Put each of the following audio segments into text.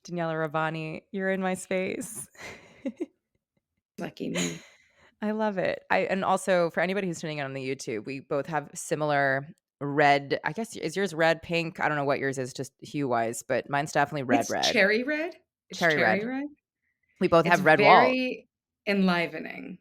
Daniella Rabbani, you're in my space. Lucky me. I love it. And also for anybody who's tuning in on the YouTube, we both have similar red. I guess is yours red, pink? I don't know what yours is, just hue wise, but mine's definitely red, It's red, cherry red. It's cherry cherry red. red. We both It's have red walls. very enlivening.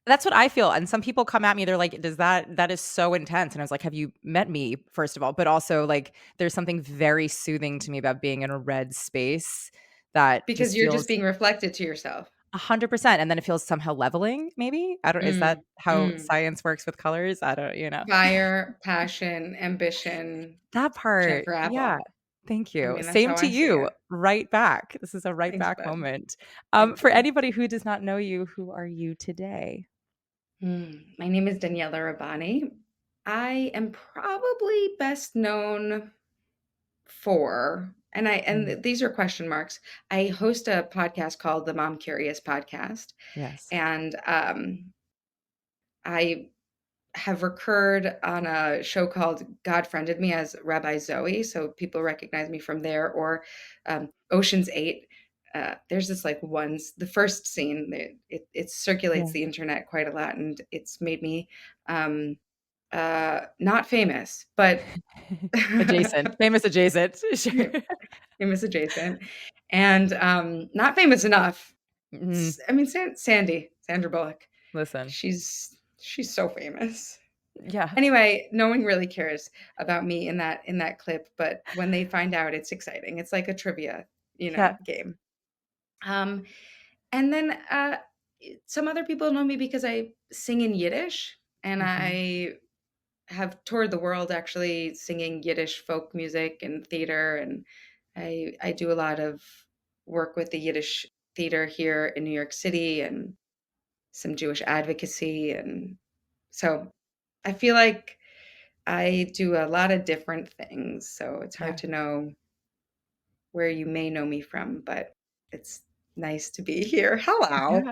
That's what I feel. And some people come at me, they're like, "Does that is so intense." And I was like, "Have you met me, first of all?" But also, like, there's something very soothing to me about being in a red space that Because just you're just feels being reflected to yourself. 100%, and then it feels somehow leveling, maybe? I don't is that Mm, how mm. science works with colors? I don't Fire, passion, ambition, That part, chamfer yeah. apple. Thank I you. mean, that's Same how to I see you, it. right back. This is a right Thanks, back bud. moment. Thank For you. anybody who does not know you, who are you today? My name is Daniella Rabbani. I am probably best known for, Mm, these are question marks. I host a podcast called the Mom Curious Podcast, yes. and I have recurred on a show called God Friended Me as Rabbi Zoe, so people recognize me from there, or Ocean's 8. There's this like the first scene, it circulates Yeah. the internet quite a lot, and it's made me um, not famous, but Adjacent, famous adjacent, sure. famous adjacent, and not famous enough. Mhm. I mean, Sandra Bullock, Listen, she's so famous. yeah, Anyway, no one really cares about me in that clip, but when they find out, it's exciting. It's like a trivia, yeah, game. Um, and then some other people know me because I sing in Yiddish, and mhm, I have toured the world actually singing Yiddish folk music and theater, and I do a lot of work with the Yiddish theater here in New York City and some Jewish advocacy, and so I feel like I do a lot of different things, so it's hard yeah, to know where you may know me from, but it's nice to be here. Hello. yeah.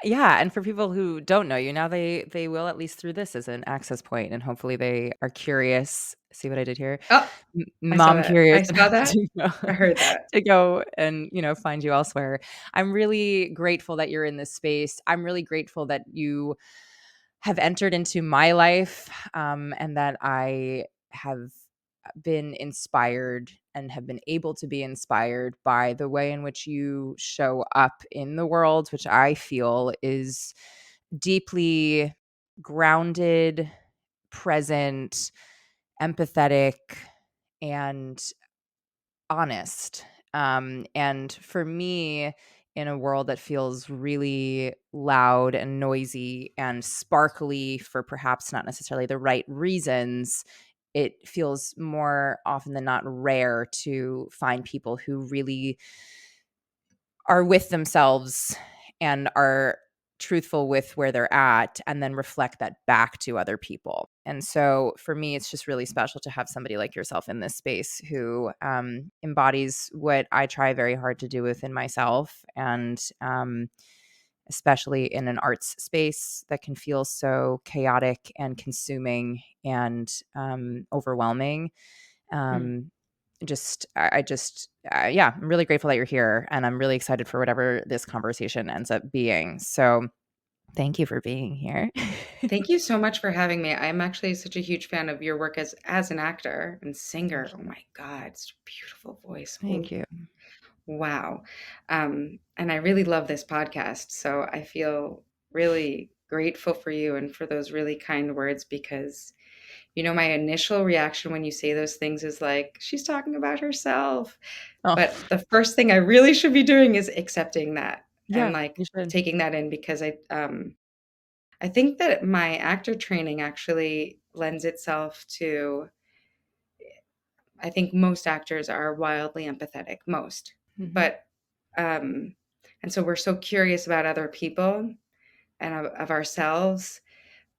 Yeah, and for people who don't know you, now they will at least through this as an access point, and hopefully they are curious. See what I did here? Oh, I saw Mom that. curious I saw enough that. to go I heard that. to go and, find you elsewhere. I'm really grateful that you're in this space. I'm really grateful that you have entered into my life, and that I have been inspired and have been able to be inspired by the way in which you show up in the world, which I feel is deeply grounded, present, empathetic, and honest. And for me, in a world that feels really loud and noisy and sparkly for perhaps not necessarily the right reasons, it feels more often than not rare to find people who really are with themselves and are truthful with where they're at and then reflect that back to other people. And so for me, it's just really special to have somebody like yourself in this space who embodies what I try very hard to do within myself. And especially in an arts space that can feel so chaotic and consuming and overwhelming. Hmm. Um, yeah, I'm really grateful that you're here, and I'm really excited for whatever this conversation ends up being. So thank you for being here. Thank you so much for having me. I'm actually such a huge fan of your work as an actor and Thank singer. Oh you. my God, such a beautiful voice. Thank Oh, you. wow. And I really love this podcast. So I feel really grateful for you and for those really kind words because, my initial reaction when you say those things is like, she's talking about herself. Oh, But the first thing I really should be doing is accepting that and yeah, like you should. taking that in because I think that my actor training actually lends itself to, I think most actors are wildly empathetic, most. Mhm. But um and so we're so curious about other people and of ourselves,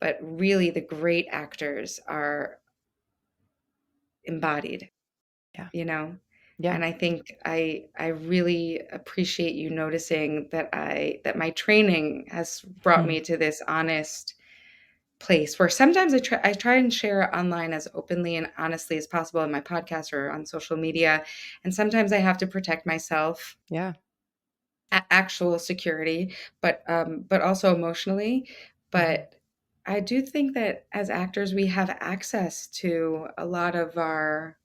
but really the great actors are embodied, Yeah. you know? Yeah. And I think I really appreciate you noticing that my training has brought Hmm. me to this honest, place where sometimes I try and share it online as openly and honestly as possible in my podcast or on social media, and sometimes I have to protect myself, Yeah. actual security, but also emotionally. Mhm. But I do think that as actors, we have access to a lot of our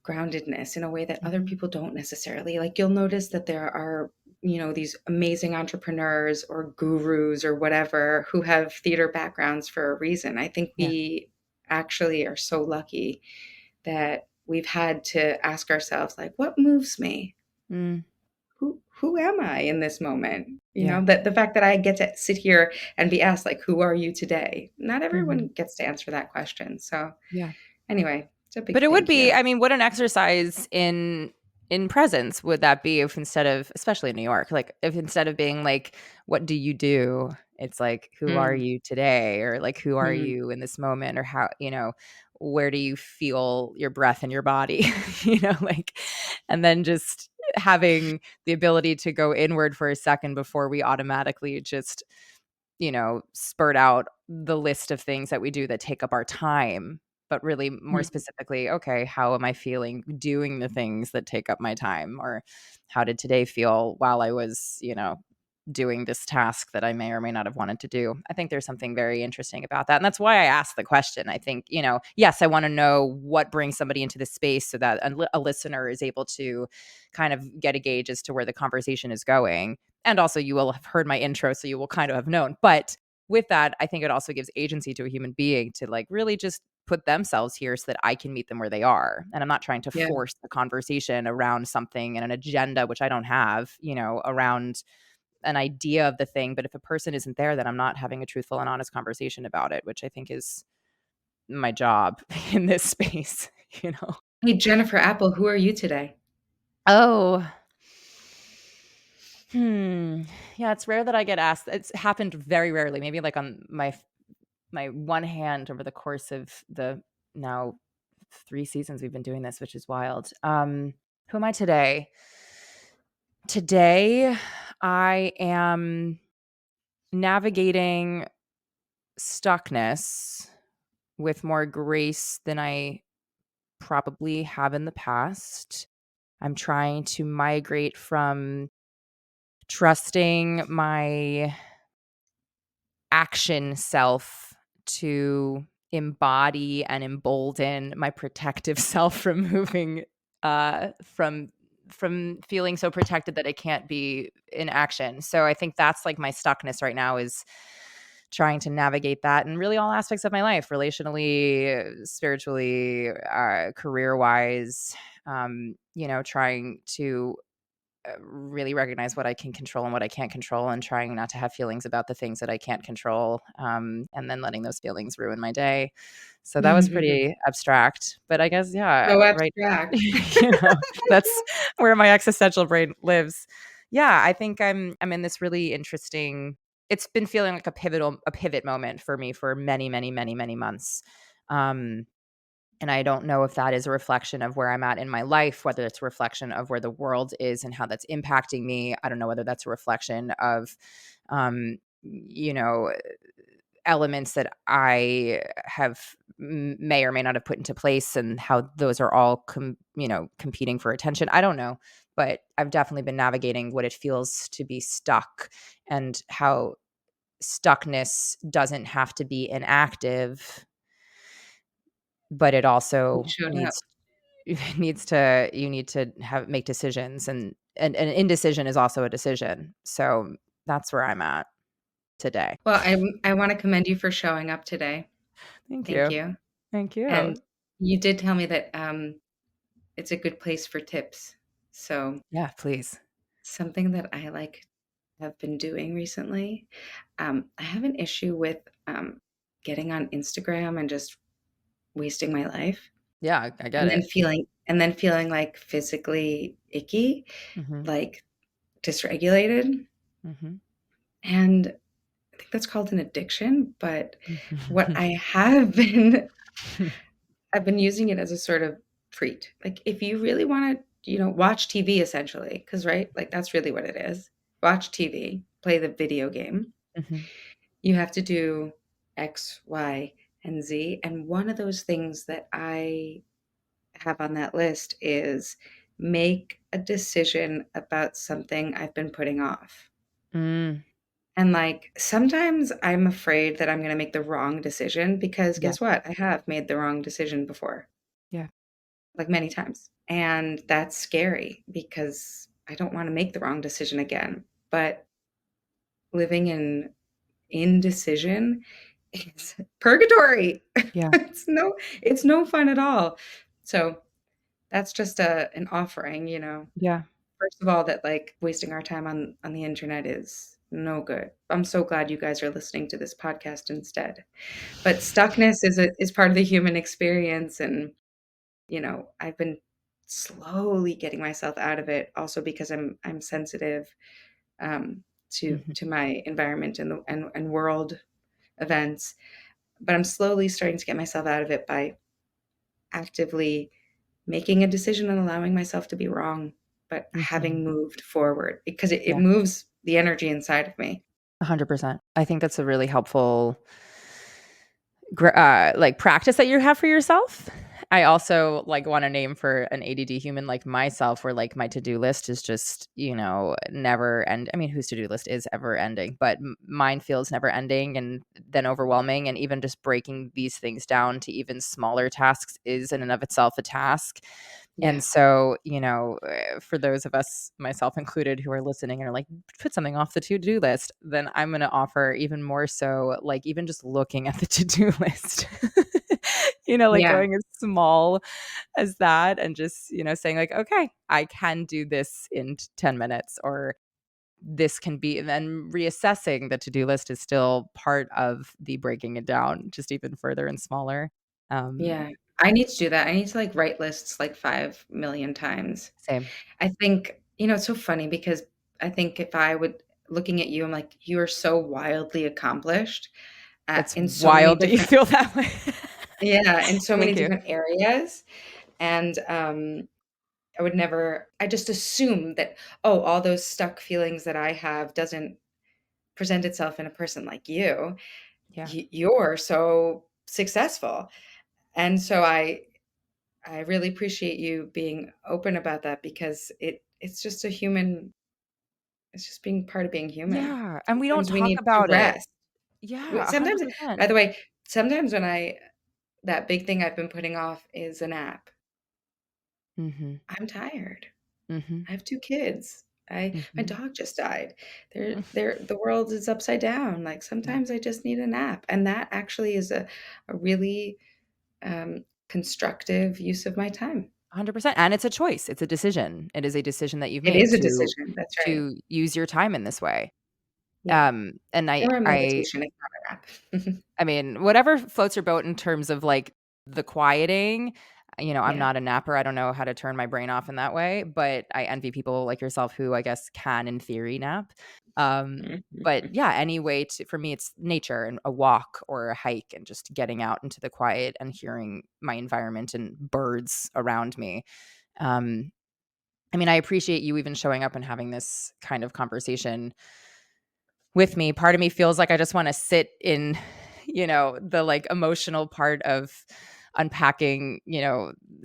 groundedness in a way that other Mhm. people don't necessarily. Like, you'll notice that there are, these amazing entrepreneurs or gurus or whatever who have theater backgrounds for a reason. I think Yeah. we actually are so lucky that we've had to ask ourselves, like, what moves me? Mm. Who am I in this moment? Yeah. That the fact that I get to sit here and be asked, like, who are you today? Not everyone Mhm. gets to answer that question. So Yeah. anyway, it's a But big it would thank be, you. I mean, what an exercise in presence would that be if instead of, especially in New York, like, if instead of being like, "What do you do?" It's like, "Who are Mm, you today?" Or like, "Who are mm, you in this moment?" Or how, where do you feel your breath in your body? Like, and then just having the ability to go inward for a second before we automatically just, spurt out the list of things that we do that take up our time, but really more mm. specifically, okay, how am I feeling doing the things that take up my time? Or how did today feel while I was, doing this task that I may or may not have wanted to do? I think there's something very interesting about that. And that's why I asked the question. I think, yes, I want to know what brings somebody into this space so that a listener is able to kind of get a gauge as to where the conversation is going. And also, you will have heard my intro, so you will kind of have known. But with that, I think it also gives agency to a human being to like really just put themselves here so that I can meet them where they are. And I'm not trying to Yeah. force the conversation around something and an agenda, which I don't have, around an idea of the thing. But if a person isn't there, then I'm not having a truthful and honest conversation about it, which I think is my job in this space, you know? Hey, Jennifer Apple, who are you today? Oh, yeah, it's rare that I get asked. It's happened very rarely, maybe like on my one hand over the course of the now 3 seasons we've been doing this, which is wild. Who am I today? Today, I am navigating stuckness with more grace than I probably have in the past. I'm trying to migrate from trusting my action self to embody and embolden my protective self from moving from feeling so protected that I can't be in action. So I think that's like my stuckness right now is trying to navigate that in really all aspects of my life, relationally, spiritually, career wise, trying to really recognize what I can control and what I can't control, and trying not to have feelings about the things that I can't control, and then letting those feelings ruin my day. So that was pretty abstract, but I guess, yeah, So right. abstract. That's where my existential brain lives. Yeah, I think I'm in this really interesting, it's been feeling like a pivot moment for me for many, many, many, many months. Um, and I don't know if that is a reflection of where I'm at in my life, whether it's a reflection of where the world is and how that's impacting me. I don't know whether that's a reflection of, you know, elements that I have may or may not have put into place and how those are all, competing for attention. I don't know, but I've definitely been navigating what it feels to be stuck and how stuckness doesn't have to be inactive, but it You also showed up. needs needs to you need to have make decisions, and indecision is also a decision. So that's where I'm at today. Well, I wanna commend you for showing up today. Thank Thank you. you. Thank you. And you did tell me that, it's a good place for tips. So, Yeah, please. something that I, have been doing recently, I have an issue with, getting on Instagram and just wasting my life, Yeah, I get and then it. feeling, like, physically icky, Mhm. like, dysregulated, Mhm. and I think that's called an addiction, but what Mhm. I have been I've been using it as a sort of treat. Like, if you really wanna, watch TV essentially, because right? Like, that's really what it is. Watch TV, play the video game. Mhm. you have to do X, Y, and Z. And one of those things that I have on that list is make a decision about something I've been putting off. Mm, And like sometimes I'm afraid that I'm going to make the wrong decision because yeah, guess what? I have made the wrong decision before, yeah, like many times. And that's scary because I don't want to make the wrong decision again. But living in indecision is purgatory. yeah, It's no fun at all. So that's just an offering, you know. yeah. First of all, that like wasting our time on the internet is no good. I'm so glad you guys are listening to this podcast instead. But stuckness is part of the human experience, and you know, I've been slowly getting myself out of it also because I'm sensitive Mhm, to my environment and and world events. But I'm slowly starting to get myself out of it by actively making a decision and allowing myself to be wrong, but mhm. having moved forward because it Yeah, moves the energy inside of me. 100%. I think that's a really helpful like, practice that you have for yourself. I also, like, want a name for an ADD human like myself where, like, my to-do list is just, never end I mean, whose to-do list is ever ending, but mine feels never ending and then overwhelming, and even just breaking these things down to even smaller tasks is in and of itself a task. And Yeah. so, for those of us, myself included, who are listening and are like, put something off the to-do list, then I'm going to offer even more so, like, even just looking at the to-do list, like Yeah. going as small as that and just, saying like, okay, I can do this in 10 minutes or this can be, and then reassessing the to-do list is still part of the breaking it down just even further and smaller. Yeah. I need to do that. I need to like write lists like 5,000,000 times. Same. I think, you know, it's so funny because I think if I would looking at you, I'm like, you are so wildly accomplished It's in so many wild that you different, feel that way. yeah, in so many Thank you. different areas. And I would never, I just assume that, oh, all those stuck feelings that I have doesn't present itself in a person like you. Yeah. You're so successful. And so I really appreciate you being open about that because it's just a human, it's just being part of being human. Yeah, and we don't Sometimes we talk need to about it. rest. Yeah, Sometimes, 100%. by the way, sometimes when that big thing I've been putting off is a nap. Mhm, I'm tired. mhm, I have 2 kids. My mhm. dog just died. Mm, The world is upside down. Like, yeah, sometimes I just need a nap, and that actually is a really, constructive use of my time. 100%, and it's a choice, it's a decision. It is a decision that you've It made is a decision, that's right. to use your time in this way. Yeah, And I or a I meditation, if not a nap. I mean, whatever floats your boat in terms of, like, the quieting, I'm Yeah. not a napper, I don't know how to turn my brain off in that way, but I envy people like yourself who I guess can, in theory, nap. But Mhm. yeah, any way to for me, it's nature and a walk or a hike and just getting out into the quiet and hearing my environment and birds around me. Um, I mean, I appreciate you even showing up and having this kind of conversation with me. Part of me feels like I just wanna sit in, the, like, emotional part of unpacking,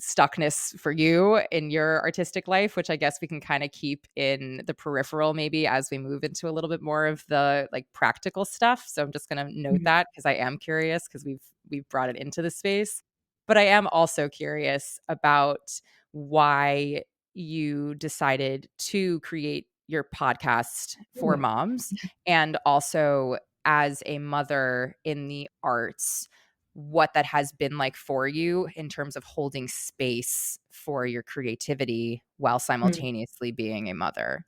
stuckness for you in your artistic life, which I guess we can kinda keep in the peripheral maybe as we move into a little bit more of the, like, practical stuff. So I'm just gonna note Mhm. that because I am curious because we've brought it into the space. But I am also curious about why you decided to create your podcast for Ooh. moms and also as a mother in the arts, what that has been like for you in terms of holding space for your creativity while Mm. simultaneously being a mother.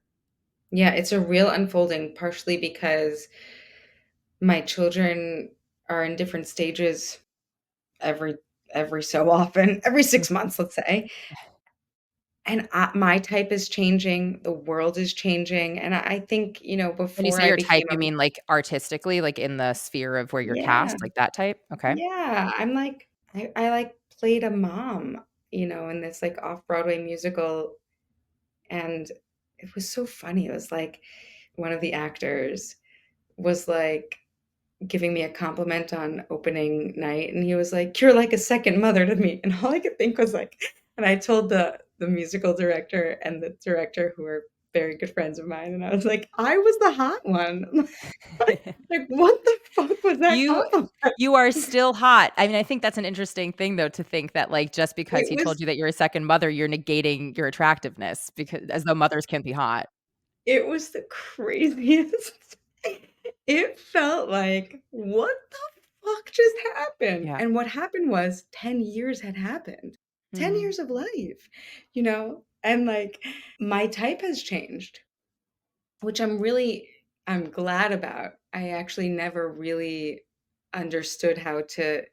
Yeah, it's a real unfolding, partially because my children are in different stages every every so often, every Mm. 6 months, let's say, and my type is changing, the world is changing, and I think, you know, When you before say I your type, became you a mean like artistically, like in the sphere of where you're yeah, cast, like that type? Okay. yeah, I'm like I, like, played a mom, you know, in this, like, off-Broadway musical, and it was so funny, it was like, one of the actors was like giving me a compliment on opening night, and he was like, "You're like a second mother to me." And all I could think was like, and I told the musical director and the director, who are very good friends of mine, and I was like, "I was the hot one." Like, what the fuck was that You compliment? you are still hot. I mean, I think that's an interesting thing though to think that, like, just because It he told was you that you're a second mother, you're negating your attractiveness because as though mothers can be hot. it was the craziest. It felt like, "What the fuck just happened?" Yeah. And what happened was 10 years had happened. 10 Mhm. years of life, you know? And, like, my type has changed, which I'm glad about. I actually never really understood how to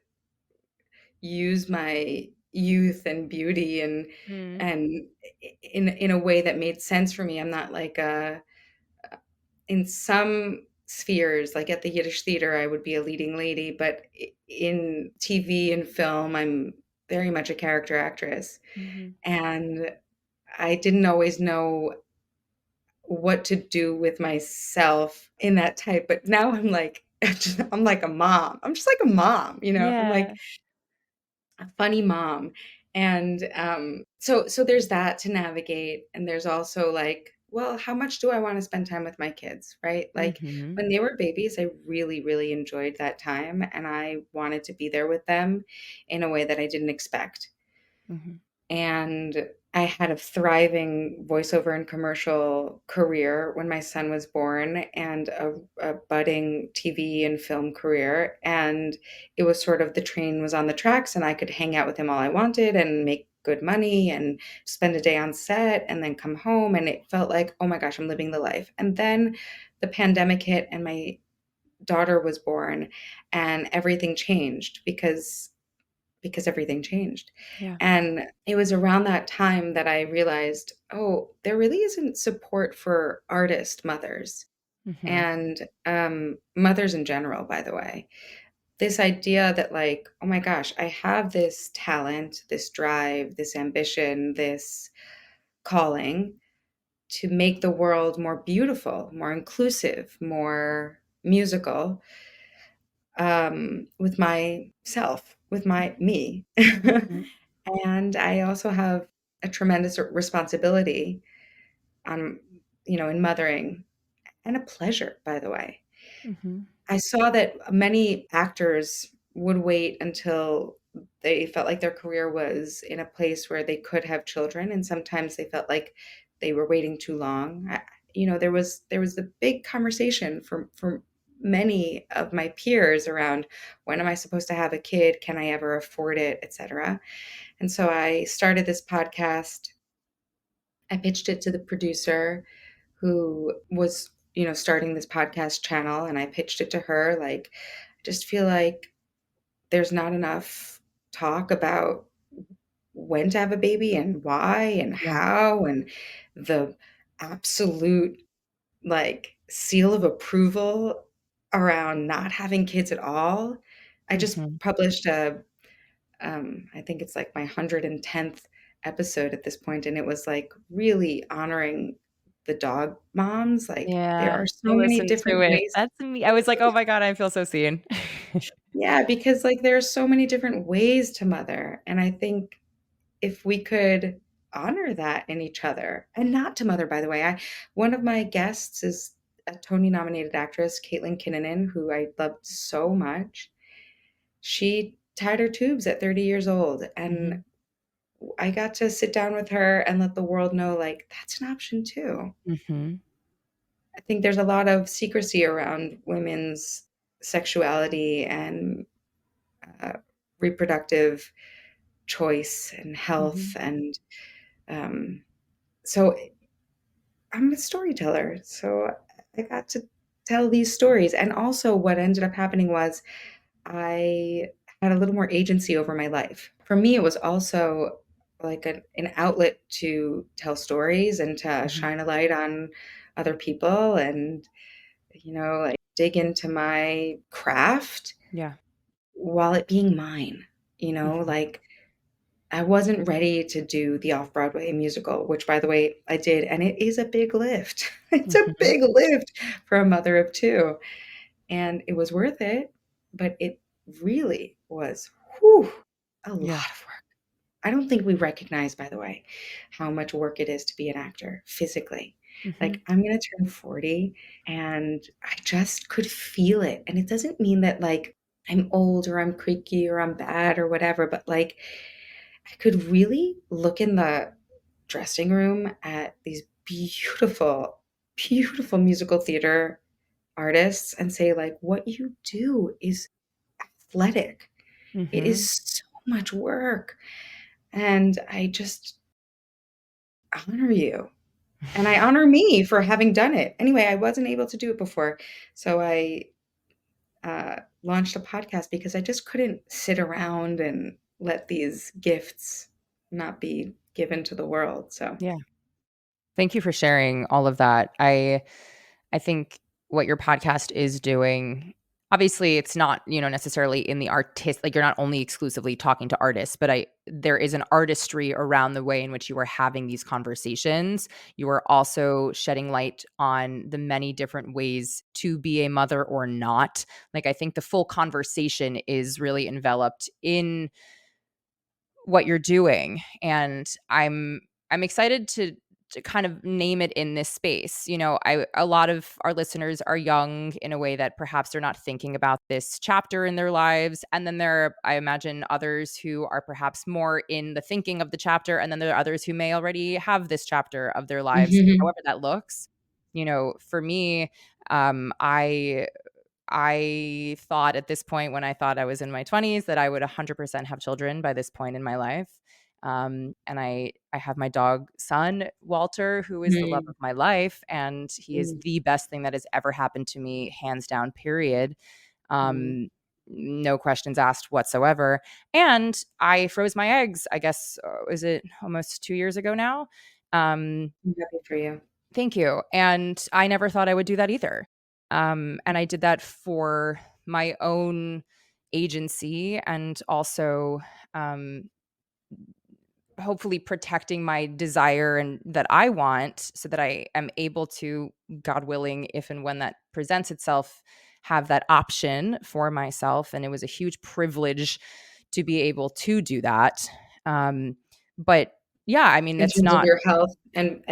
use my youth and beauty Mhm. and in a way that made sense for me. I'm not like a in some spheres, like at the Yiddish theater, I would be a leading lady, but in TV and film, I'm very much a character actress. Mhm. And I didn't always know what to do with myself in that type. But now I'm like, I'm like a mom. I'm just like a mom, you know? I'm like Yeah. a funny mom. And so there's that to navigate. And there's also like, well, how much do I want to spend time with my kids, right? Like Mhm. when they were babies, I really, really enjoyed that time and I wanted to be there with them in a way that I didn't expect. Mhm. And I had a thriving voiceover and commercial career when my son was born and a budding TV and film career. And it was sort of the train was on the tracks and I could hang out with him all I wanted and make good money and spend a day on set and then come home. And it felt like, oh my gosh, I'm living the life. And then the pandemic hit and my daughter was born and everything changed because everything changed. Yeah. And it was around that time that I realized, oh, there really isn't support for artist mothers Mhm. and mothers in general, by the way. This idea that, like, oh my gosh, I have this talent, this drive, this ambition, this calling to make the world more beautiful, more inclusive, more musical with myself, with my me. Mhm. And I also have a tremendous responsibility on, in mothering and a pleasure, by the way. Mhm. I saw that many actors would wait until they felt like their career was in a place where they could have children, and sometimes they felt like they were waiting too long. There was the big conversation for many of my peers around when am I supposed to have a kid? Can I ever afford it, etc. And so I started this podcast. I pitched it to the producer who was, starting this podcast channel, and I pitched it to her like, I just feel like there's not enough talk about when to have a baby and why and Yeah. how and the absolute like seal of approval around not having kids at all. I just Mhm. published I think it's like my 110th episode at this point, and it was like really honoring the dog moms. Like there Yeah. are I so many listened to different it. ways. That's me. I was like, "Oh my god, I feel so seen." Yeah, because like there are so many different ways to mother. And I think if we could honor that in each other and not to mother, by the way. One of my guests is a Tony nominated actress, Caitlin Kinnunen, who I loved so much. She tied her tubes at 30 years old. And Mhm. I got to sit down with her and let the world know, like, that's an option too. Mhm. I think there's a lot of secrecy around women's sexuality and uh, reproductive choice and health. Mhm. And um, so I'm a storyteller. So I got to tell these stories. And also, what ended up happening was I had a little more agency over my life. For me, it was also like an outlet to tell stories and to Mhm. shine a light on other people and, like dig into my craft Yeah. while it being mine, Mhm. like I wasn't ready to do the off-Broadway musical, which by the way, I did, and it is a big lift. It's a Mhm. big lift for a mother of 2. and it was worth it, but it really was, whew, a Yeah. lot of work. I don't think we recognize, by the way, how much work it is to be an actor physically. Mhm. Like, I'm gonna turn 40, and I just could feel it, and it doesn't mean that, like, I'm old or I'm creaky or I'm bad or whatever, but, like, I could really look in the dressing room at these beautiful, beautiful musical theater artists and say, like, "What you do is athletic. It Mhm. is so much work." And I just honor you, and I honor me for having done it. Anyway, I wasn't able to do it before, so I, launched a podcast because I just couldn't sit around and let these gifts not be given to the world, so Yeah. Thank you for sharing all of that. I think what your podcast is doing, obviously it's not, necessarily in the artist, like you're not only exclusively talking to artists, but there is an artistry around the way in which you are having these conversations. You are also shedding light on the many different ways to be a mother or not. Like I think the full conversation is really enveloped in what you're doing, and I'm excited to kind of name it in this space. I a lot of our listeners are young in a way that perhaps they're not thinking about this chapter in their lives, and then there are, I imagine, others who are perhaps more in the thinking of the chapter, and then there are others who may already have this chapter of their lives, Mhm. however that looks. For me, I thought at this point when I thought I was in my 20s that I would 100% have children by this point in my life. And I have my dog son, Walter, who is the love Mm, of my life, and he is mm, the best thing that has ever happened to me, hands down, period. mm. Um, no questions asked whatsoever. And I froze my eggs, I guess, is it almost 2 years ago now? Um, I'm happy for you. Thank you, and I never thought I would do that either. And I did that for my own agency and also, um, hopefully protecting my desire and that I want so that I am able to, God willing, if and when that presents itself, have that option for myself, and it was a huge privilege to be able to do that. Um, but yeah, I mean, In that's terms of not, your health and,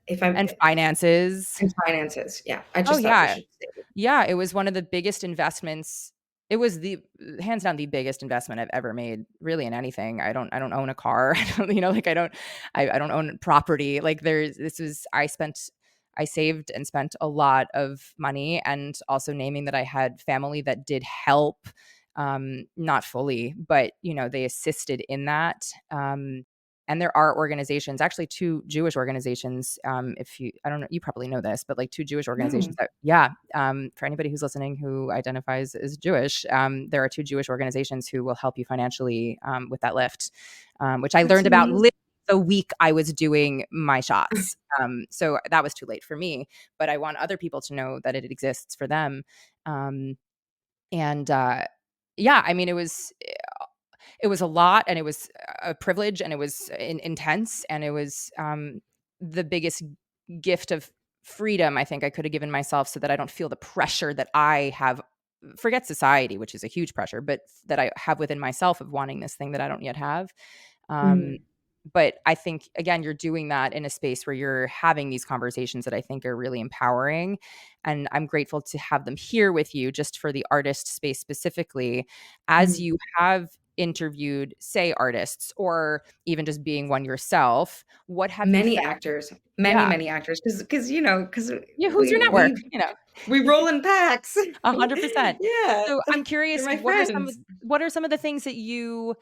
if I'm and finances. and finances, yeah, I Oh, just thought you yeah. should say it. Yeah, it was one of the biggest investments. It was the hands down the biggest investment I've ever made, really, in anything. I don't own a car. I don't, like I don't own property. Like there's this was I saved and spent a lot of money, and also naming that I had family that did help, not fully, but they assisted in that. And there are organizations, actually 2 Jewish organizations, if you I don't know, you probably know this, but, like, 2 Jewish No. organizations that, yeah, for anybody who's listening who identifies as Jewish, there are 2 Jewish organizations who will help you financially, with that lift, which I That's learned about amazing. literally the week I was doing my shots. So that was too late for me, but I want other people to know that it exists for them. Um, and, yeah, I mean, it was a lot, and it was a privilege, and it was intense, and it was, the biggest gift of freedom I think I could have given myself so that I don't feel the pressure that I have. Forget society, which is a huge pressure, but that I have within myself of wanting this thing that I don't yet have. Um, Mm, but I think, again, you're doing that in a space where you're having these conversations that I think are really empowering. And I'm grateful to have them here with you just for the artist space specifically, as mm. you have interviewed, say, artists or even just being one yourself. What have you Many found? actors, Yeah. many actors, because Yeah. Who's we your network? we we roll in packs. 100%. Yeah, So I'm they're curious, my friends. what are some of the things that you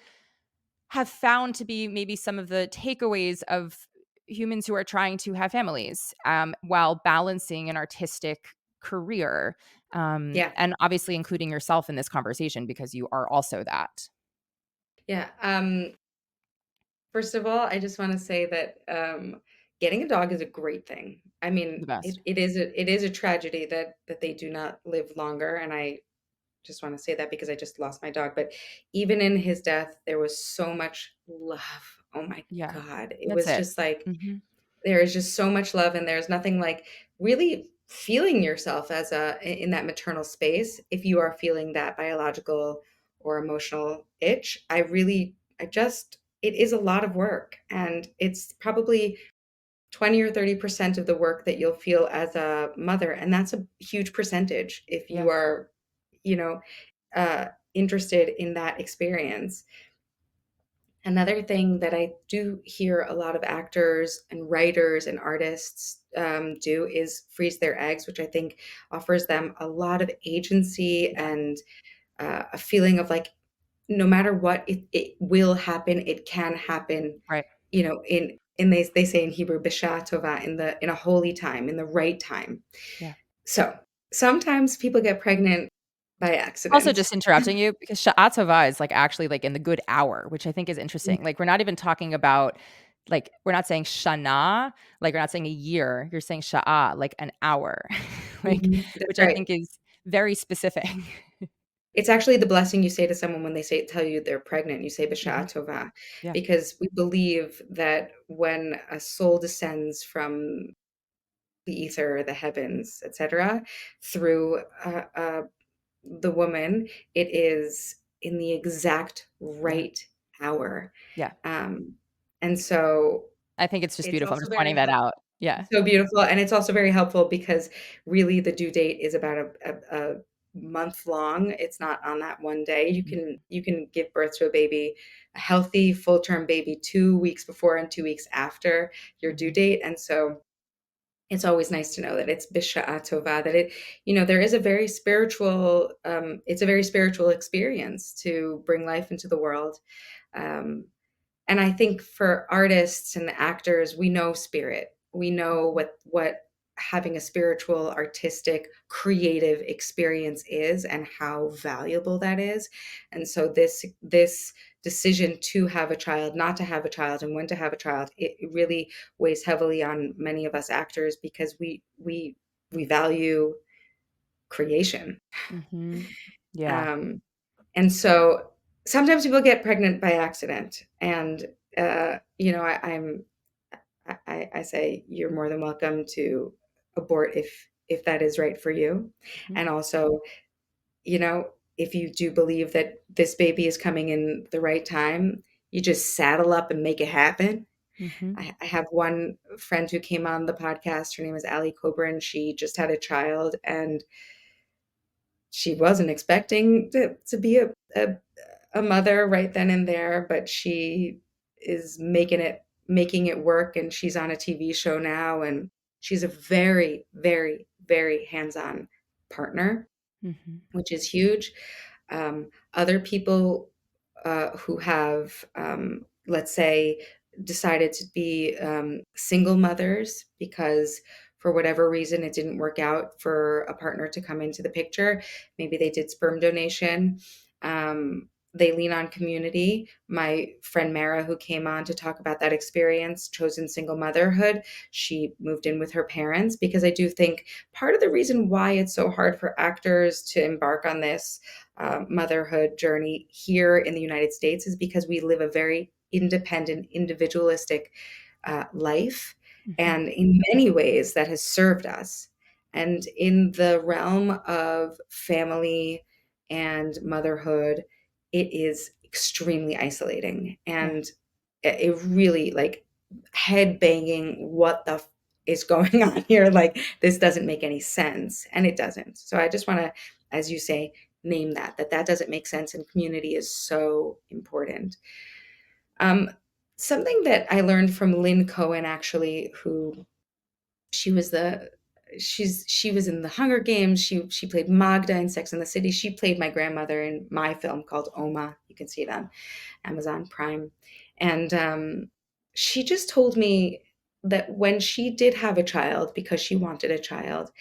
have found to be maybe some of the takeaways of humans who are trying to have families, while balancing an artistic career, Yeah, and obviously including yourself in this conversation because you are also that. yeah, first of all, I just wanna say that, getting a dog is a great thing. I mean, The best. it is a tragedy that they do not live longer, and I just wanna say that because I just lost my dog, but even in his death, there was so much love. Oh my Yeah, god. It that's was it. just like Mhm. there is just so much love, and there's nothing like really feeling yourself as a in that maternal space, if you are feeling that biological or emotional itch, I just it is a lot of work, and it's probably 20 or 30% of the work that you'll feel as a mother, and that's a huge percentage if you Yeah. are, you know, interested in that experience. Another thing that I do hear a lot of actors and writers and artists do is freeze their eggs, which I think offers them a lot of agency Yeah. and a feeling of like, no matter what, it will happen. It can happen, Right. in they say in Hebrew, "B'sha'ah tova," in a holy time, in the right time. Yeah. So sometimes people get pregnant by Also, accident. just interrupting you because Sha'at Tova is, like, actually, like, in the good hour, which I think is interesting. Like, we're not even talking about like, we're not saying shana, like, we're not saying a year, you're saying sha'ah, like, an hour, like, Mhm. That's which I right. think is very specific. It's actually the blessing you say to someone when they tell you they're pregnant. You say "B'sha'ah Mhm. tova," Yeah. because we believe that when a soul descends from the ether, the heavens, etc., through the woman, it is in the exact Yeah. right hour. Yeah. Um, and so I think it's just it's beautiful. I'm also just pointing very that out. Yeah. so beautiful, and it's also very helpful because really the due date is about a month long. It's not on that one day. Mhm. You can give birth to a baby, a healthy full-term baby 2 weeks before and 2 weeks after your due Mhm. date, and so it's always nice to know that it's Bisha'a Tova, that there is a very spiritual, it's a very spiritual experience to bring life into the world. Um, and I think for artists and actors, we know spirit. We know Mhm. what having a spiritual, artistic, creative experience is and how valuable that is. And so this decision to have a child, not to have a child, and when to have a child, it really weighs heavily on many of us actors because we value creation. Mhm. Yeah. Um, and so sometimes people get pregnant by accident, and I say you're more than welcome to abort if that is right for you, Mhm. and also, if you do believe that this baby is coming in the right time, you just saddle up and make it happen. Mhm. I have one friend who came on the podcast. Her name is Ali Coburn. She just had a child, and she wasn't expecting to be a mother right then and there, but she is making it work, and she's on a TV show now, and she's a very, very, very hands-on partner, Mhm. which is huge. Other people who have, let's say, decided to be single mothers because for whatever reason it didn't work out for a partner to come into the picture. Maybe they did sperm donation. They lean on community. My friend Mara, who came on to talk about that experience, chosen single motherhood. She moved in with her parents because I do think part of the reason why it's so hard for actors to embark on this motherhood journey here in the United States is because we live a very independent, individualistic life. Mhm. And in many ways, that has served us. And in the realm of family and motherhood, it is extremely isolating. Yeah. And it really like head banging, what the is going on here? Like, this doesn't make any sense. And it doesn't. So I just want to, as you say, name that doesn't make sense, and community is so important. Um, Something that I learned from Lynn Cohen, actually, who she was the she was in the Hunger Games. She played Magda in Sex and the City. She played my grandmother in my film called Oma. You can see it on Amazon Prime. And she just told me that when she did have a child, because she wanted a child,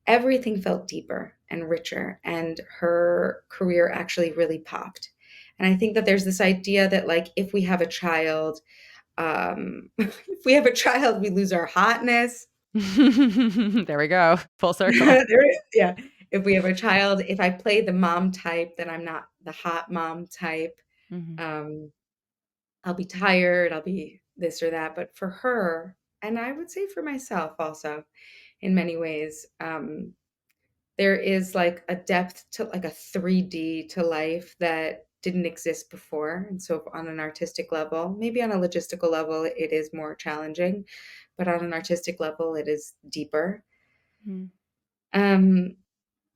everything felt deeper and richer, and her career actually really popped. And I think that there's this idea that, like, if we have a child, if we have a child, we lose our hotness. There we go. Full circle. Yeah. If we have a child, if I play the mom type, then I'm not the hot mom type. Mhm. Um, I'll be tired, I'll be this or that. But for her, and I would say for myself also, in many ways. There is like a depth to like a 3D to life that didn't exist before. And so, on an artistic level, maybe on a logistical level, it is more challenging, but on an artistic level, it is deeper. Mm. Um,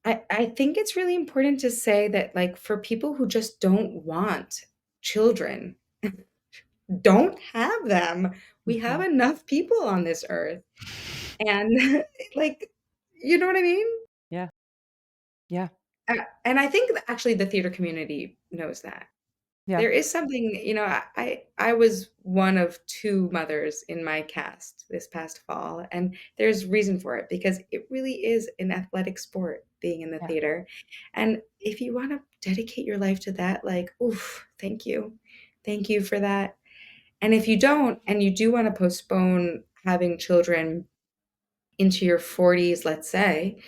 I think it's really important to say that, like, for people who just don't want children, don't have them. We have Mhm. enough people on this earth. And, like, you know what I mean? Yeah. Yeah. And I think that actually the theater community knows that. Yeah. There is something, I was one of 2 mothers in my cast this past fall, and there's reason for it because it really is an athletic sport being in the Yeah. theater, and if you wanna dedicate your life to that, like, oof, thank you. Thank you for that, and if you don't, and you do wanna postpone having children into your 40s, let's say,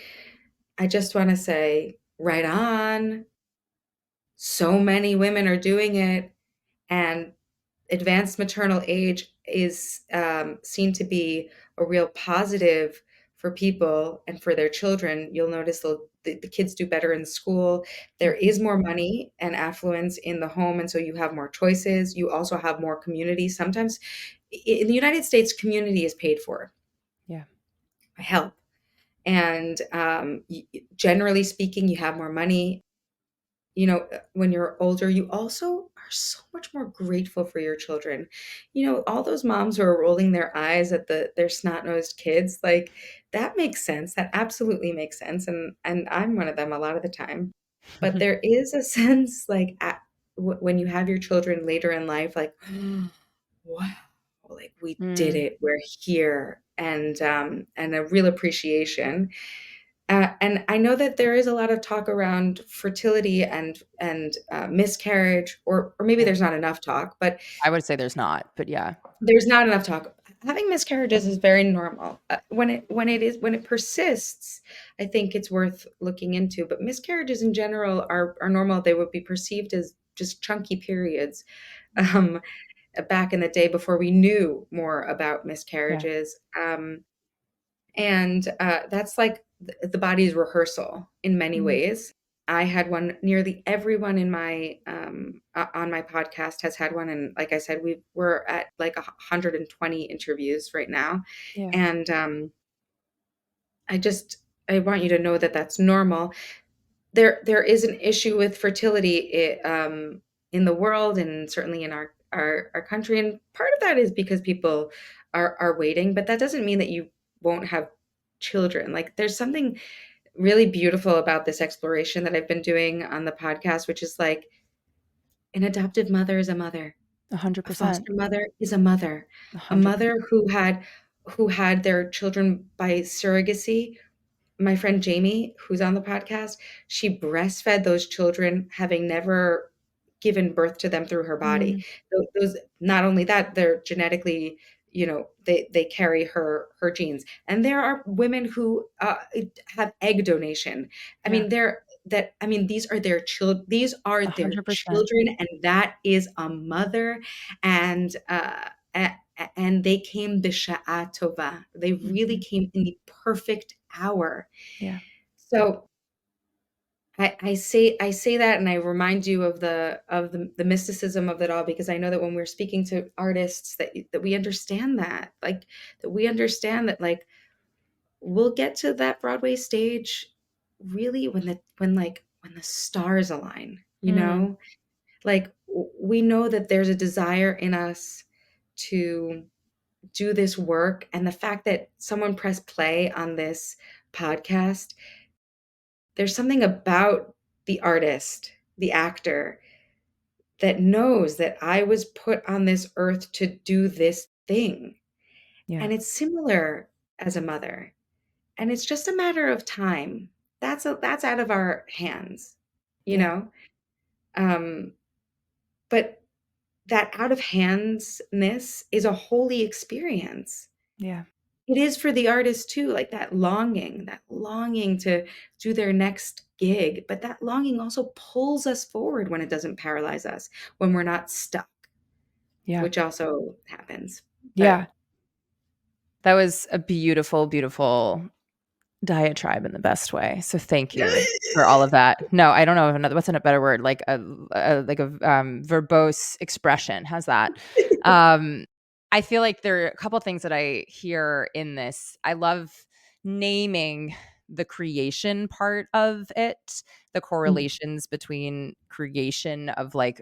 I just wanna say, "Right on." So many women are doing it, and advanced maternal age is seen to be a real positive for people and for their children. You'll notice the kids do better in school. There Mhm. is more money and affluence in the home, and so you have more choices. You also have more community. Sometimes in the United States, community is paid for Yeah. by help. And generally speaking, you have more money. When you're older, you also are so much more grateful for your children. All those moms who are rolling their eyes at their snot-nosed kids, like, that makes sense. That absolutely makes sense, and I'm one of them a lot of the time. But there is a sense, like, when you have your children later in life, like, "Wow, like, we did Mm. it. We're here," and a real appreciation. And I know that there is a lot of talk around fertility and miscarriage, or maybe Yeah. there's not enough talk, but I would say there's not, but yeah. there's not enough talk. Having miscarriages is very normal. When it persists, I think it's worth looking into. But miscarriages in general are normal. They would be perceived as just chunky periods. Mhm. Um, Back in the day before we knew more about Yeah. miscarriages. And that's like the body's rehearsal in many Mhm. ways. I had one. Nearly everyone in my on my podcast has had one, and like I said, we're at like 120 interviews right now, Yeah. and I just I want you to know that that's normal. There is an issue with fertility in the world, and certainly in our country, and part of that is because people are waiting, but that doesn't mean that you won't have children. Like, there's something really beautiful about this exploration that I've been doing on the podcast, which is like, an adoptive mother is a mother. A 100%. foster mother is a mother. A 100%. mother who had their children by surrogacy. My friend Jamie, who's on the podcast, she breastfed those children, having never given birth to them through her body. Mm. Those, not only that, they're genetically, they carry her genes. And there are women who have egg donation. I Yeah. mean, these are their children. These are their 100%. children, and that is a mother. And and they came b'sha'a tova. They really Mhm. came in the perfect hour. Yeah. So I say that, and I remind you of the mysticism of it all, because I know that when we're speaking to artists, that we understand that, like, that we understand that, like, we'll get to that Broadway stage really when the stars align, Mm. like, we know that there's a desire in us to do this work, and the fact that someone pressed play on this podcast, there's something about the artist, the actor, that knows that I was put on this earth to do this thing. Yeah. And it's similar as a mother. And it's just a matter of time. That's out of our hands, you Yeah. know? Um, but that out of handsness is a holy experience. Yeah. It is for the artist too, like that longing to do their next gig, but that longing also pulls us forward when it doesn't paralyze us, when we're not stuck, Yeah. which also happens. Yeah. But That was a beautiful, beautiful diatribe in the best way. So thank you for all of that. No, I don't know if another what's a better word, like a verbose expression. How's that? Um, I feel like there are a couple things that I hear in this. I love naming the creation part of it, the Mm, correlations between creation of like,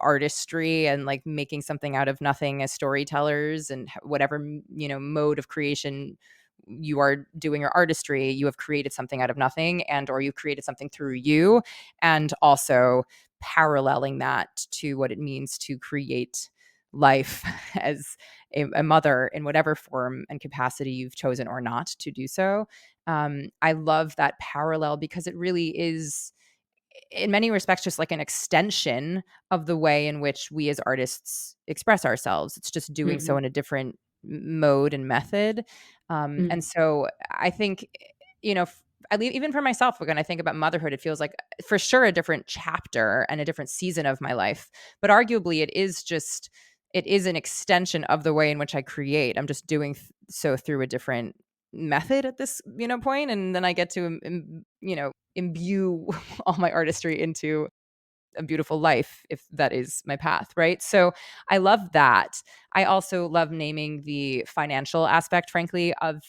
artistry and like making something out of nothing as storytellers and whatever, mode of creation you are doing your artistry, you have created something out of nothing and or you created something through you, and also paralleling that to what it means to create life as a mother in whatever form and capacity you've chosen or not to do so. I love that parallel because it really is in many respects just like an extension of the way in which we as artists express ourselves. It's just doing so mhm, in a different mode and method. And mm, so I think, even for myself, when I think about motherhood, it feels like for sure a different chapter and a different season of my life. But arguably, it is an extension of the way in which I create. I'm just doing so through a different method at this point, and then I get to imbue all my artistry into a beautiful life if that is my path, right? So I love that. I also love naming the financial aspect, frankly, of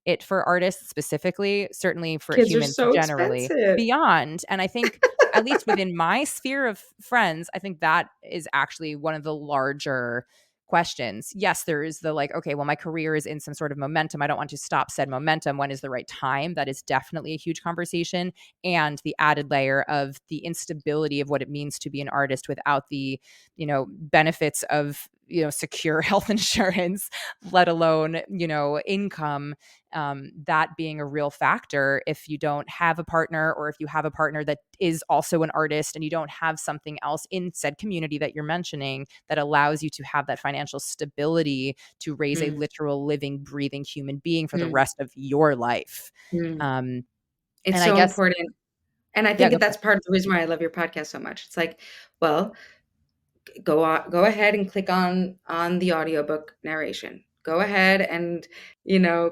it for artists specifically, certainly for kids are humans so generally, expensive. beyond. And I think, at least within my sphere of friends, I think that is actually one of the larger questions. Yes, there is the like, okay, well, my career is in some sort of momentum. I don't want to stop said momentum. When is the right time? That is definitely a huge conversation. And the added layer of the instability of what it means to be an artist without the, benefits of, secure health insurance, let alone, income, that being a real factor if you don't have a partner, or if you have a partner that is also an artist and you don't have something else in said community that you're mentioning that allows you to have that financial stability to raise a Mm, literal living breathing human being for the mm, rest of your life. mm. um It's and I so guess, important, and I yeah, think go that for that's it. part of the reason why I love your podcast so much. It's like, well, go ahead and click on the audiobook narration. Go ahead and,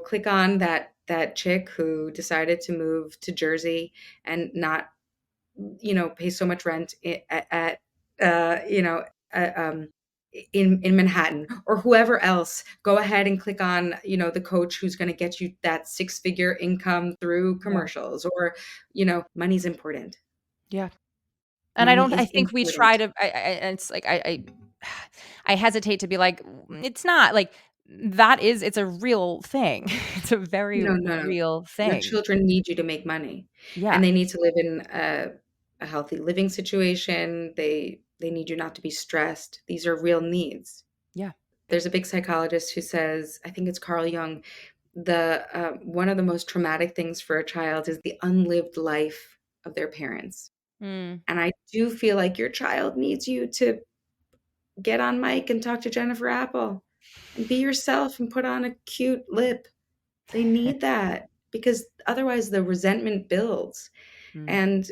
click on that chick who decided to move to Jersey and not, pay so much rent at uh, you know, uh, um, in Manhattan, or whoever else. Go ahead and click on, the coach who's going to get you that six-figure income through Yeah. commercials, or, money's important. Yeah. And Money I is think we try important. to and it's like I hesitate to be like, it's not like it's a real thing. It's a very No, no, no. real Your thing. children need you to make money, and Yeah. they need to live in a healthy living situation. They need you not to be stressed. These are real needs. Yeah. There's a big psychologist who says, I think it's Carl Jung, the one of the most traumatic things for a child is the unlived life of their parents. Mm, And I do feel like your child needs you to get on mic and talk to Jennifer Apple and be yourself and put on a cute lip. They need that, because otherwise the resentment builds, mm. and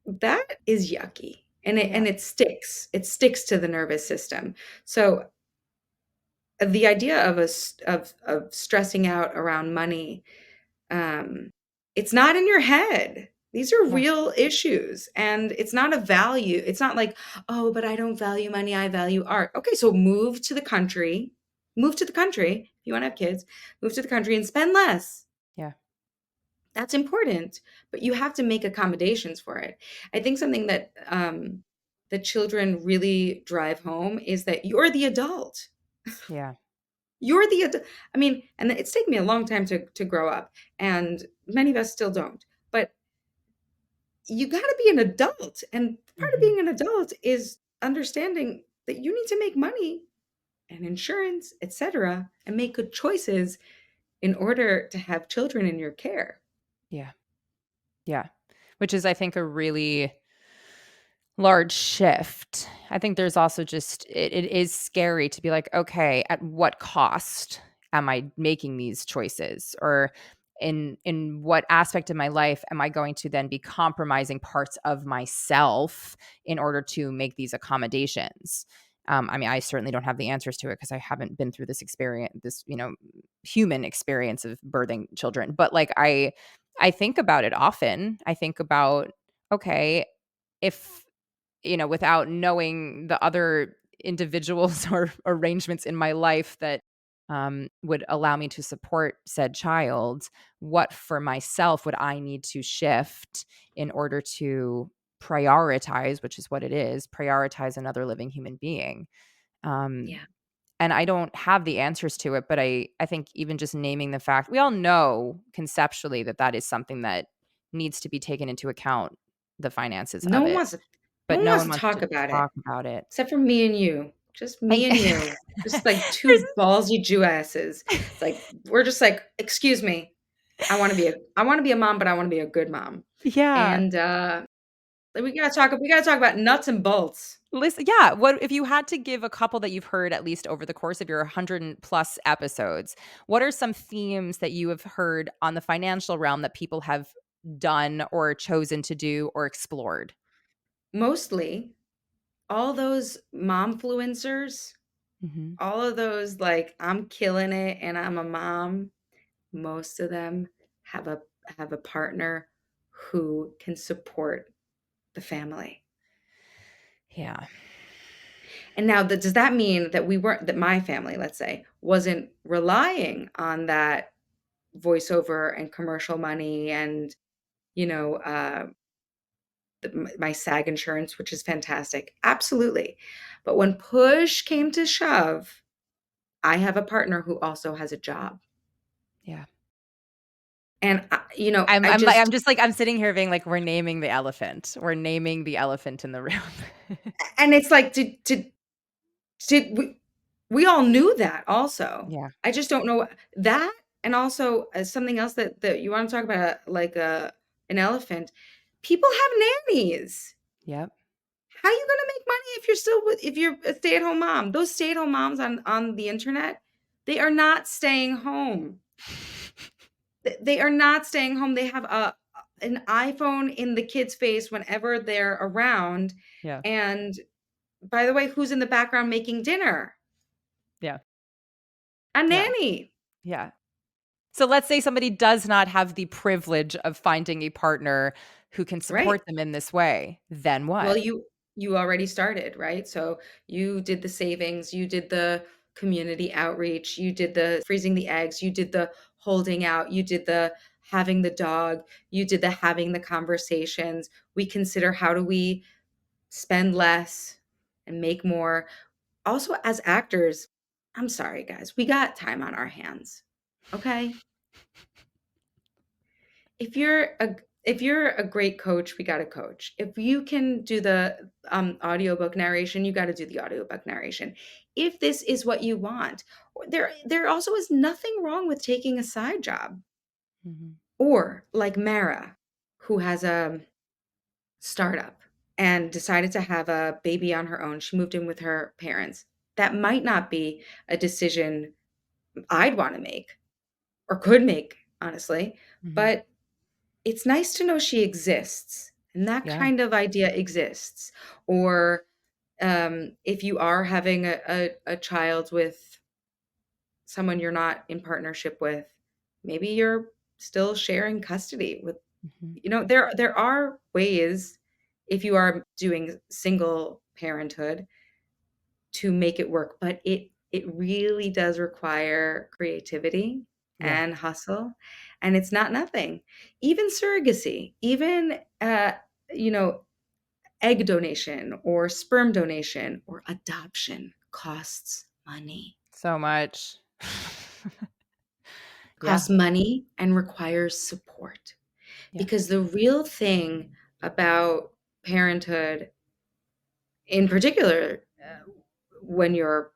that is yucky, and Yeah. it sticks. It sticks to the nervous system. So the idea of us of stressing out around money, um, it's not in your head. These are Yeah. real issues, and it's not a value. It's not like, oh, but I don't value money. I value art. Okay, so move to the country. Move to the country if you want to have kids. Move to the country and spend less. Yeah. That's important, but you have to make accommodations for it. I think something that the children really drive home is that you're the adult. Yeah. You're the adult. I mean, and it's taken me a long time to grow up, and many of us still don't. But you got to be an adult, and part of Mhm. being an adult is understanding that you need to make money and insurance, etc., and make good choices in order to have children in your care. Yeah. Yeah. Which is, I think, a really large shift. I think there's also just it is scary to be like, okay, at what cost am I making these choices? Or in what aspect of my life am I going to then be compromising parts of myself in order to make these accommodations? I mean, I certainly don't have the answers to it because I haven't been through this experience, this, human experience of birthing children. But like I think about it often. I think about, okay, if without knowing the other individuals or arrangements in my life that would allow me to support said child, what for myself would I need to shift in order to prioritize, which is what it is, prioritize another living human being. Um, Yeah. and I don't have the answers to it, but I think even just naming the fact, we all know conceptually that that is something that needs to be taken into account, the finances No of one it, wants to no but one no wants one to wants talk to about it, talk about it. except for me and you. Just And me and you. Just like there's 2 ballsy Jewesses. It's like, we're just like, "Excuse me, I wanna be a mom, but I wanna be a good mom." yeah. And, we gotta talk about nuts and bolts. Listen, yeah, what if you had to give a couple that you've heard at least over the course of your 100 and plus episodes, what are some themes that you have heard on the financial realm that people have done or chosen to do or explored? Mostly, all those momfluencers, Mhm. all of those, like, "I'm killing it and I'm a mom," most of them have a have a partner who can support the family. Yeah. And now does that mean that my family, let's say, wasn't relying on that voiceover and commercial money and, you know, my SAG insurance, which is fantastic? Absolutely. But when push came to shove, I have a partner who also has a job. Yeah. And I'm I I'm like I'm just just like I'm sitting here being like, "We're naming the elephant. We're naming the elephant in the room." and it's like, did we all knew that also. Yeah. I just don't know that, and also, something else that you wanna talk about, like, an elephant. People have nannies. Yep. How you gonna make money if you're a stay-at-home mom? Those stay-at-home moms on the internet, they are not staying home. They are not staying home. They have an iPhone in the kid's face whenever they're around, Yeah. and by the way, who's in the background making dinner? Yeah. A Yeah. nanny, Yeah. So let's say somebody does not have the privilege of finding a partner who can right? support them in this way, then Well, what? you already started, right? So you did the savings, you did the community outreach, you did the freezing the eggs, you did the holding out, you did the having the dog, you did the having the conversations. We consider how do we spend less and make more. Also, as actors, I'm sorry, guys, we got time on our hands. Okay? If you're a great coach, we gotta coach. If you can do the, audiobook narration, you gotta do the audiobook narration. If this is what you want, there also is nothing wrong with taking a side job, Mhm. or like Mara, who has a startup and decided to have a baby on her own. She moved in with her parents. That might not be a decision I'd wanna make or could make, honestly, Mhm. but it's nice to know she exists, and that Yeah. kind of idea exists. Or, if you are having a child with someone you're not in partnership with, maybe you're still sharing custody with Mhm. there are ways, if you are doing single parenthood, to make it work, but it really does require creativity Yeah. and hustle, and it's not nothing. Even surrogacy, even, you know, egg donation or sperm donation or adoption costs money. So much. Yeah. Costs money and requires support, Yeah. because the real thing about parenthood, in particular, when you're,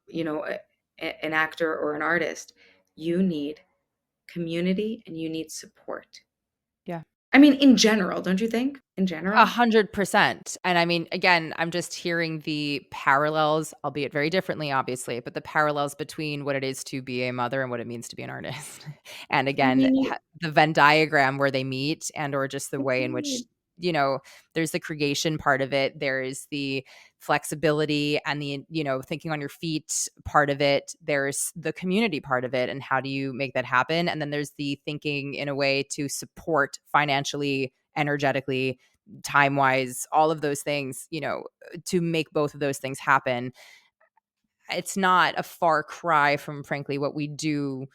an actor or an artist, you need community and you need support. Yeah. I mean, in general, don't you think? In general? 100%. And I mean, again, I'm just hearing the parallels, albeit very differently, obviously, but the parallels between what it is to be a mother and what it means to be an artist. And I again, mean, you the Venn diagram where they meet and or just the what do way in you which need? you know, there's the creation part of it. There is the flexibility and the, thinking on your feet part of it. There's the community part of it. And how do you make that happen? And then there's the thinking in a way to support financially, energetically, time wise, all of those things, to make both of those things happen. It's not a far cry from, frankly, what we do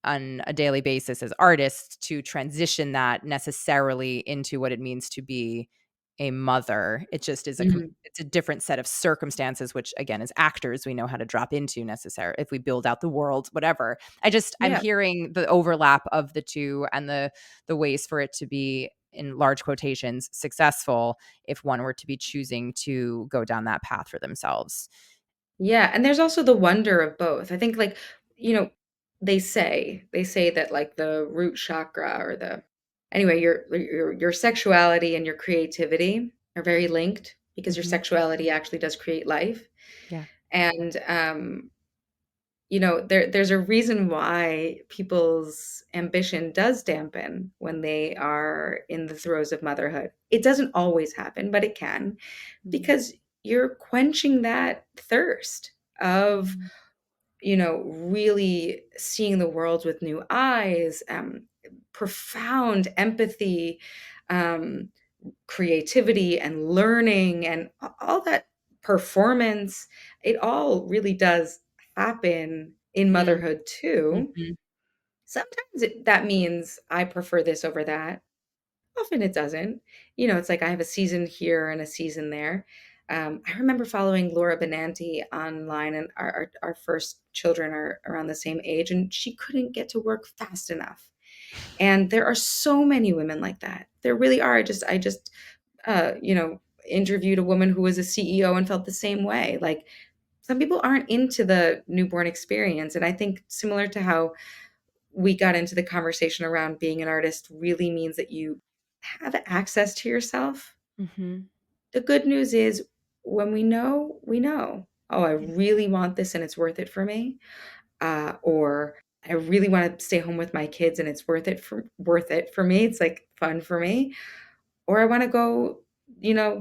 on a daily basis as artists to transition that necessarily into what it means to be a mother. It just is Mhm. it's a different set of circumstances, which again, as actors, we know how to drop into necessary if we build out the world, whatever. I'm Yeah. hearing the overlap of the two and the ways for it to be, in large quotations, successful if one were to be choosing to go down that path for themselves. Yeah, and there's also the wonder of both. I think, like, you know, they say that, like, the root chakra or the anyway, your sexuality and your creativity are very linked because your Mhm. sexuality actually does create life. Yeah. And, there's a reason why people's ambition does dampen when they are in the throes of motherhood. It doesn't always happen, but it can, Mhm. because you're quenching that thirst of, Mhm. really seeing the world with new eyes, profound empathy, um, creativity and learning and all that performance. It all really does happen in Mm. motherhood too. Mhm. Sometimes that means I prefer this over that. Often it doesn't. It's like I have a season here and a season there. I remember following Laura Benanti online, and our first children are around the same age, and she couldn't get to work fast enough. And there are so many women like that. There really are. I just uh, you know, interviewed a woman who was a CEO and felt the same way. Like, some people aren't into the newborn experience. And I think, similar to how we got into the conversation around being an artist really means that you have access to yourself. Mhm. The good news is, when we know, we know. Oh, I Yeah. really want this and it's worth it for me. Or I really want to stay home with my kids and it's worth it for me. It's like fun for me. Or I want to go,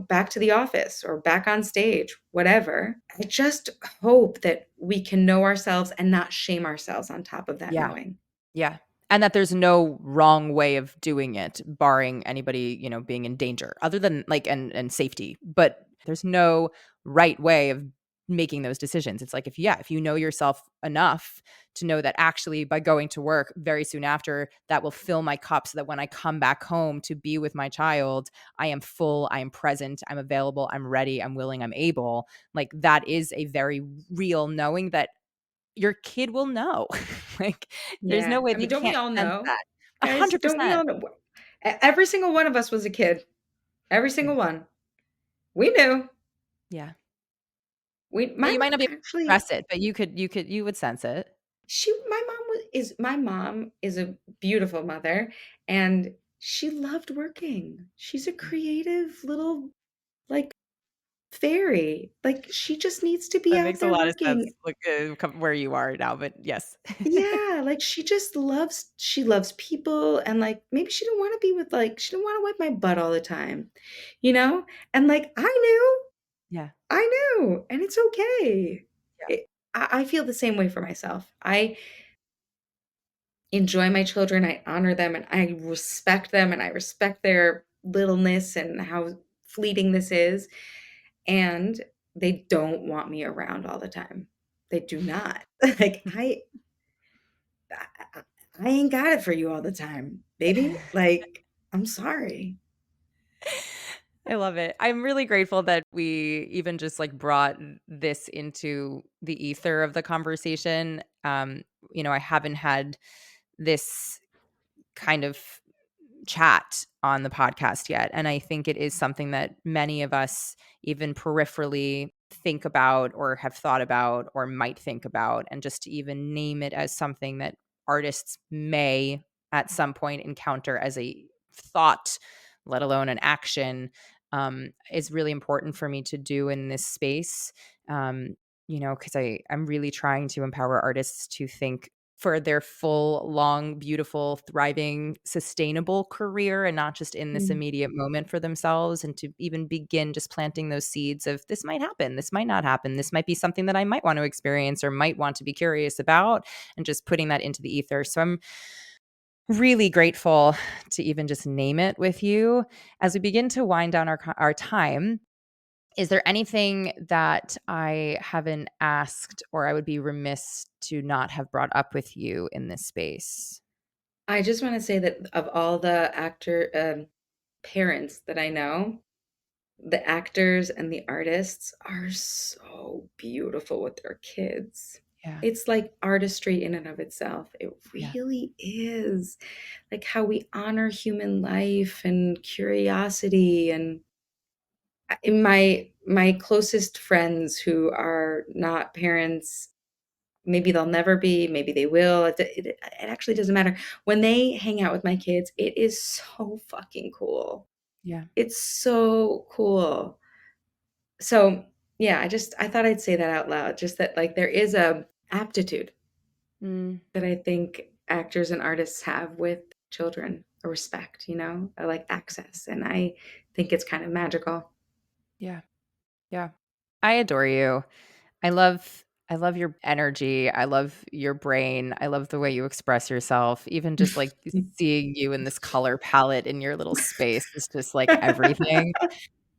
back to the office or back on stage, whatever. I just hope that we can know ourselves and not shame ourselves on top of that Yeah. knowing. Yeah. And that there's no wrong way of doing it, barring anybody, being in danger other than like and safety. But there's no right way of making those decisions. It's like if you know yourself enough to know that actually by going to work very soon after, that will fill my cup so that when I come back home to be with my child, I am full, I am present, I'm available, I'm ready, I'm willing, I'm able. Like that is a very real knowing that your kid will know. Like, there's no Yeah. way I they mean, don't we can't all sense know? that. Guys, don't we 100%. all know? Every single one of us was a kid. Every Yeah, single one. We knew. yeah. My Yeah, you might mom not be able to actually, express it, but you would sense it. my mom is a beautiful mother, and she loved working. She's a Mm. creative little, like, fairy. Like, she just needs to be That out makes a there lot of sense, working. like, com where you are now, but yes. Yeah, like, she loves people, and, like, maybe she didn't wanna wipe my butt all the time, you know? And, like, Yeah, I knew, and it's okay. yeah. I feel the same way for myself. I enjoy my children, I honor them, and I respect them, and I respect their littleness and how fleeting this is, and they don't want me around all the time. They do not. Like, I I ain't got it for you all the time, baby. Like, I'm sorry. I love it. I'm really grateful that we even just, like, brought this into the ether of the conversation. I haven't had this kind of chat on the podcast yet. And I think it is something that many of us, even peripherally, think about or have thought about or might think about. And just to even name it as something that artists may at some point encounter as a thought, let alone an action, is really important for me to do in this space. Because I'm really trying to empower artists to think for their full, long, beautiful, thriving, sustainable career and not just in this Mm. immediate moment for themselves, and to even begin just planting those seeds of this might happen, this might not happen, this might be something that I might want to experience or might want to be curious about, and just putting that into the ether. So I'm really grateful to even just name it with you. As we begin to wind down our time, is there anything that I haven't asked or I would be remiss to not have brought up with you in this space? I just wanna say that of all the parents that I know, the actors and the artists are so beautiful with their kids. Yeah, It's like artistry in and of itself. It yeah, really is. Like how we honor human life and curiosity and in my closest friends who are not parents, maybe they'll never be, maybe they will. It actually doesn't matter. When they hang out with my kids, it is so fucking cool. yeah. It's so cool. So, yeah, I thought I'd say that out loud, just that, like, there is a aptitude Mm, that I think actors and artists have with children, a respect, like access, and I think it's kind of magical. yeah, yeah. I adore you. I love your energy. I love your brain. I love the way you express yourself. Even just like seeing you in this color palette in your little space is just like everything.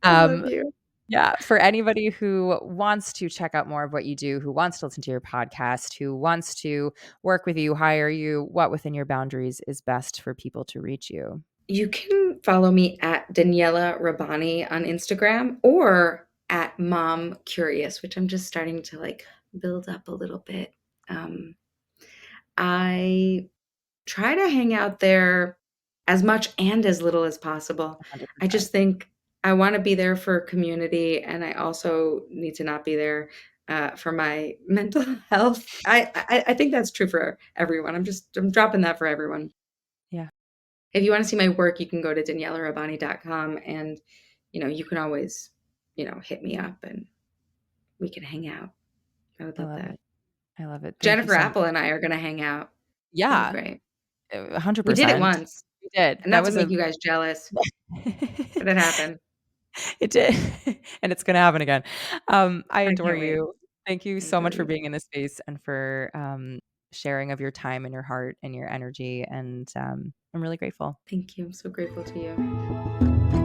I love Um, you. yeah, for anybody who wants to check out more of what you do, who wants to listen to your podcast, who wants to work with you, hire you, what within your boundaries is best for people to reach you? You can follow me at Daniella Rabbani on Instagram or at Mom Curious, which I'm just starting to like build up a little bit. Um, I try to hang out there as much and as little as possible. I 100%. just think I want to be there for community, and I also need to not be there for my mental health. I think that's true for everyone. I'm dropping that for everyone. Yeah, If you want to see my work, you can go to daniellarabbani.com and you can always hit me up and we can hang out. I would I love love that. it. I love it. Thank you Jennifer so much. Apple and I are going to hang out. That'd be Yeah, great. We did it 100%. once, We did. and That not to was make a you guys jealous, but it happened. It did, and it's gonna happen again. I I adore can't wait. you. Thank you I so adore much for you. being in this space and for, sharing of your time and your heart and your energy, and, I'm really grateful. Thank you. I'm so grateful to you.